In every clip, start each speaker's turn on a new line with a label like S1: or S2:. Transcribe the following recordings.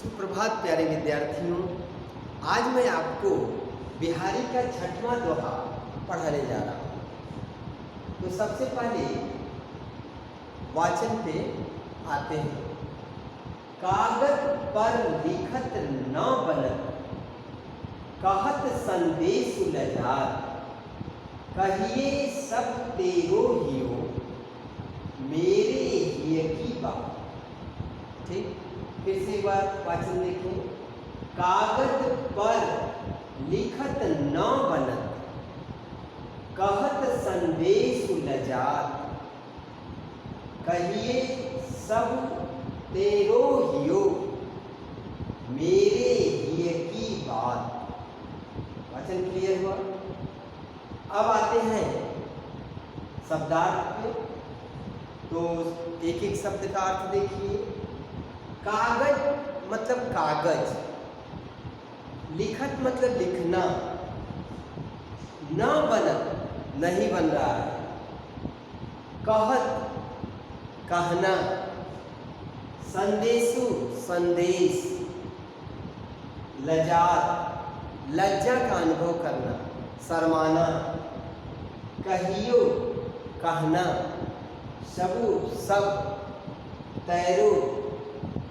S1: सुप्रभात प्यारे विद्यार्थियों। आज मैं आपको बिहारी का छठवां दोहा पढ़ाने जा रहा हूँ। तो सबसे पहले वाचन पे आते हैं। कागज पर लिखत न बनत, कहत संदेश लजात, कहिए सब तेरो हियो, मेरे हिय की बात। ठीक, फिर से एक बार वाचन देखें। कागज पर लिखत न बनत, कहत संदेश लजात, कहिए सब तेरो हियो, मेरे हिय की बात। वचन क्लियर हुआ। अब आते हैं शब्दार्थ पे। तो एक एक शब्द का अर्थ देखिए। कागज मतलब कागज, लिखत मतलब लिखना, न बनत नहीं बन रहा है, कहत कहना, संदेशु संदेश, लजात लज्जा का अनुभव करना, शर्माना, कहियो कहना, सबू सब, तैरो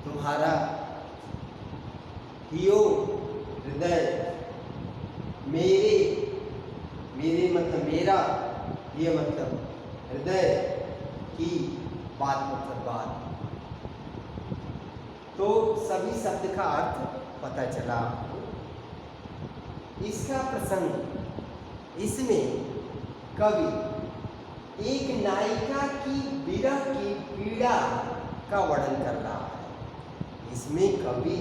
S1: तुम्हारा, हियो हृदय, मेरे मेरे मतलब मेरा, ये मतलब हृदय, की बात मतलब बात। तो सभी शब्द का अर्थ पता चला। इसका प्रसंग, इसमें कवि एक नायिका की विरह की पीड़ा का वर्णन कर रहा है। इसमें कवि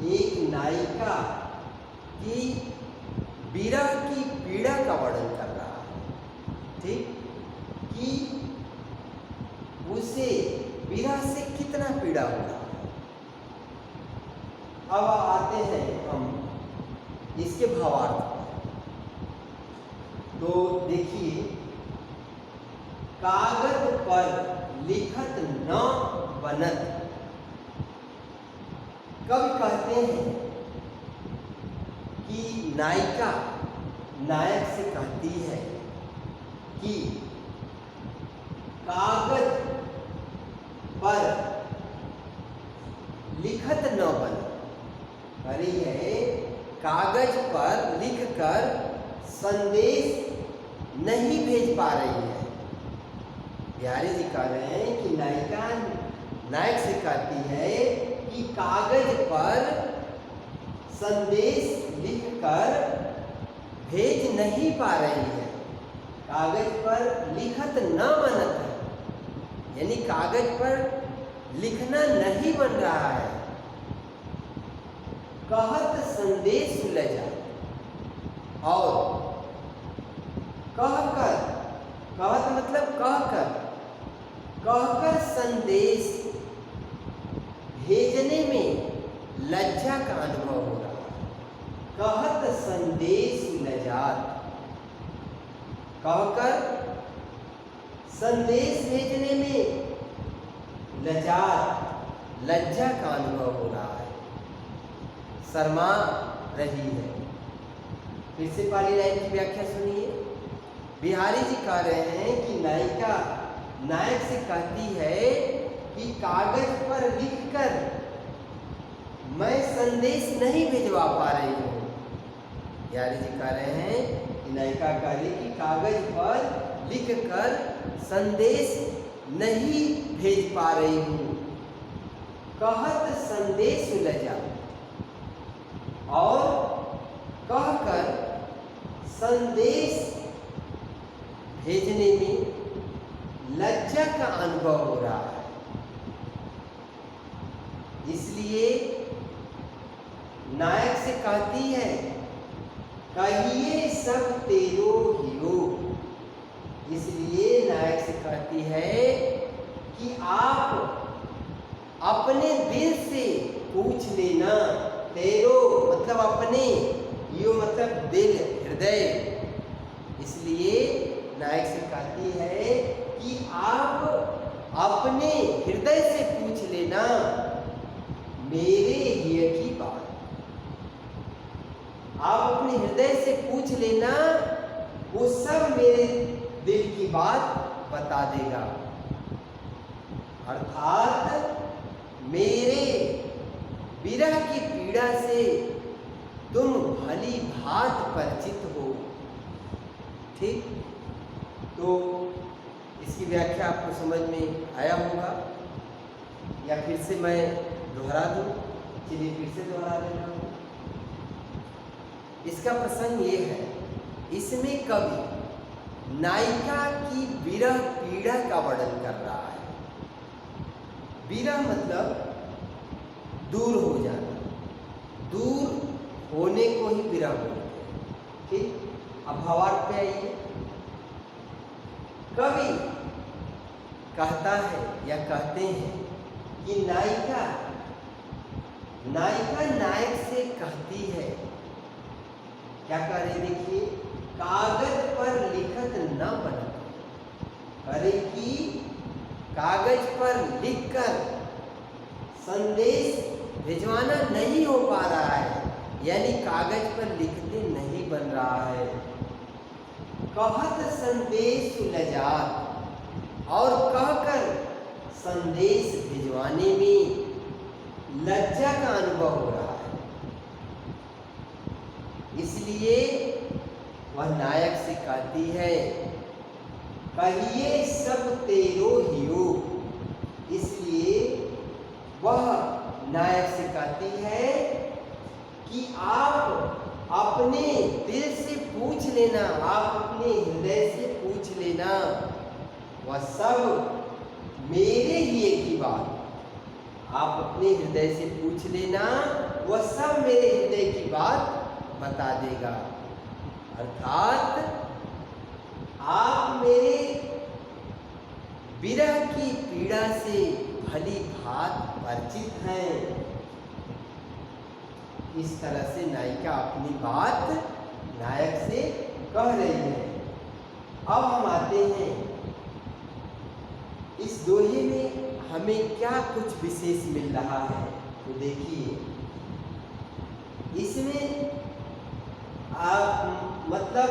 S1: एक नायिका की विरह की पीड़ा का वर्णन कर रहा है। ठीक, कि उसे विरह से कितना पीड़ा हो रहा है। अब आते हैं हम इसके भावार्थ पर। तो देखिए, कागज पर लिखत न बनत। कवि कहते हैं कि नायिका नायक से कहती है कि कागज पर लिखत न बन रही है, कागज पर लिखकर संदेश नहीं भेज पा रही है। बिहारी जी कह रहे हैं कि नायिका नायक से कहती है कि कागज पर संदेश लिखकर भेज नहीं पा रही है, कागज पर लिखत न बनत है, यानी कागज पर लिखना नहीं बन रहा है। कहत संदेश लजा, और कहकर, कहत मतलब कहकर, कहकर संदेश भेजने में लज्जा का अनुभव हो रहा है। कहत संदेश लजात, कहकर संदेश भेजने में लजात लज्जा का अनुभव हो रहा है, शर्मा रही है। फिर से पहली लाइन की व्याख्या सुनिए। बिहारी जी कह रहे हैं कि नायिका नायक से कहती है कि कागज पर लिखकर मैं संदेश नहीं भिजवा पा रही हूँ। बिहारी जी कह रहे हैं कि नायिका कह रही कि कागज पर लिखकर संदेश नहीं भेज पा रही हूँ। कहत संदेश लजा, और कहकर संदेश भेजने में लज्जा का अनुभव हो रहा है। इसलिए नायक से कहती है, कहिए सब तेरो हियो। इसलिए नायक से कहती है कि आप अपने दिल से पूछ लेना। तेरो मतलब अपने, यो मतलब दिल, हृदय। इसलिए नायक से कहती है कि आप अपने हृदय से पूछ लेना, मेरे हिय की बात। आप अपने हृदय से पूछ लेना, वो सब मेरे दिल की बात बता देगा। अर्थात मेरे विरह की पीड़ा से तुम भली भांत परिचित हो। ठीक, तो इसकी व्याख्या आपको समझ में आया होगा, या फिर से मैं दोहरा दूं? चलिए फिर से दोहरा देना हूं। इसका प्रसंग ये है, इसमें कवि नायिका की विरह पीड़ा का वर्णन कर रहा है। विरह मतलब दूर हो जाना, दूर होने को ही विरह बोलते हैं। ठीक, अब भावार्थ पे आइए। कवि कहता है या कहते हैं कि नायिका नायक से कहती है, क्या कह रही? देखिए, कागज पर लिखत न बनत, करे कि कागज पर लिखकर संदेश भिजवाना नहीं हो पा रहा है, यानी कागज पर लिखते नहीं बन रहा है। कहत संदेश लजात, और कहकर संदेश भिजवाने में लज्जा का अनुभव हो रहा है। इसलिए वह नायक से कहती है, कहिए सब तेरो हियो। इसलिए वह नायक से कहती है कि आप अपने दिल से पूछ लेना, आप अपने हृदय से पूछ लेना, वह सब मेरे लिए की बात। आप अपने हृदय से पूछ लेना, वह सब मेरे हृदय की बात बता देगा। अर्थात आप मेरे विरह की पीड़ा से भली भांत परिचित हैं। इस तरह से नायिका अपनी बात नायक से कह रही है। अब हम आते हैं, इस दोहे में हमें क्या कुछ विशेष मिल रहा है। तो देखिए, इसमें आप मतलब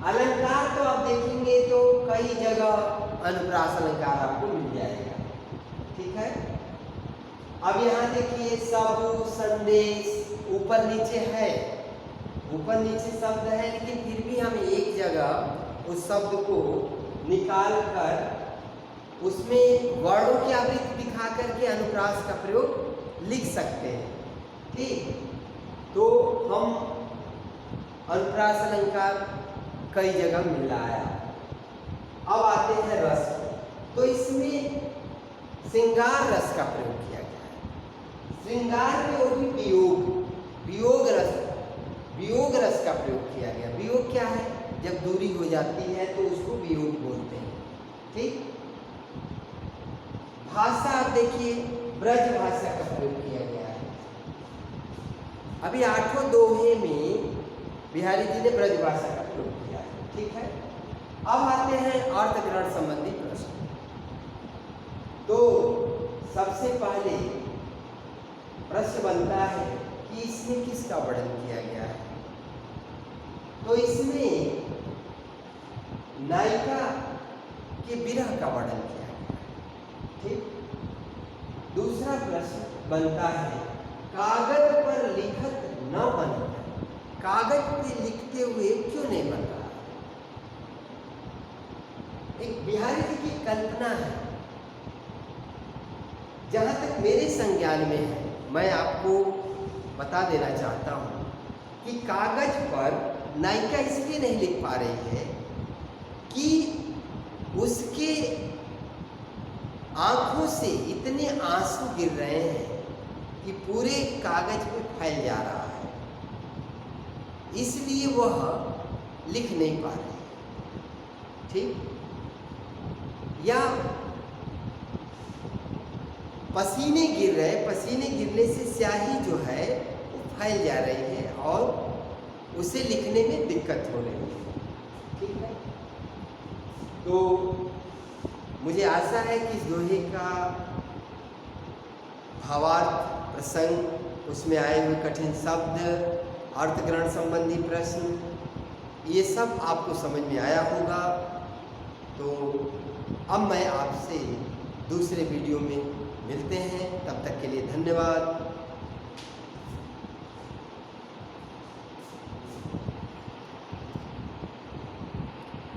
S1: अलंकार तो आप देखेंगे तो कई जगह अनुप्रास अलंकार आपको मिल जाएगा। ठीक है, अब यहाँ देखिए, सब संदेश ऊपर नीचे है, ऊपर नीचे शब्द है, लेकिन फिर भी हम एक जगह उस शब्द को निकाल कर उसमें वर्णों की आवृत्ति दिखा करके अनुप्रास का प्रयोग लिख सकते हैं। ठीक, तो हम अनुप्रास अलंकार कई जगह मिल रहा है। अब आते हैं रस, तो इसमें श्रृंगार रस का प्रयोग किया गया है। श्रृंगार में वो भी वियोग रस का प्रयोग किया गया। वियोग क्या है? जब दूरी हो जाती है तो उसको वियोग बोलते हैं। ठीक, भाषा आप देखिए, ब्रज भाषा का प्रयोग किया गया है। अभी आठों दोहे में बिहारी जी ने ब्रज भाषा का प्रयोग किया है। ठीक है, अब आते हैं अर्थग्रहण संबंधी प्रश्न। तो सबसे पहले प्रश्न बनता है कि इसमें किसका वर्णन किया गया है। तो इसमें नायिका के विरह का वर्णन किया गया है। ठीक, दूसरा प्रश्न बनता है, कागज पर लिखत न बनता, कागज पे लिखते हुए क्यों नहीं बन रहा? एक बिहारी जी की कल्पना है, जहां तक मेरे संज्ञान में है, मैं आपको बता देना चाहता हूं कि कागज पर नायिका इसलिए नहीं लिख पा रही है कि उसके आंखों से इतने आंसू गिर रहे हैं कि पूरे कागज पे फैल जा रहा है, इसलिए वह लिख नहीं पा रही। ठीक, या पसीने गिर रहे, पसीने गिरने से स्याही जो है वो फैल जा रही है और उसे लिखने में दिक्कत हो रही है। ठीक है, तो मुझे आशा है कि इस दोहे का भावार्थ प्रसंग, उसमें आए हुए कठिन शब्द, अर्थग्रहण संबंधी प्रश्न, ये सब आपको समझ में आया होगा। तो अब मैं आपसे दूसरे वीडियो में मिलते हैं, तब तक के लिए धन्यवाद।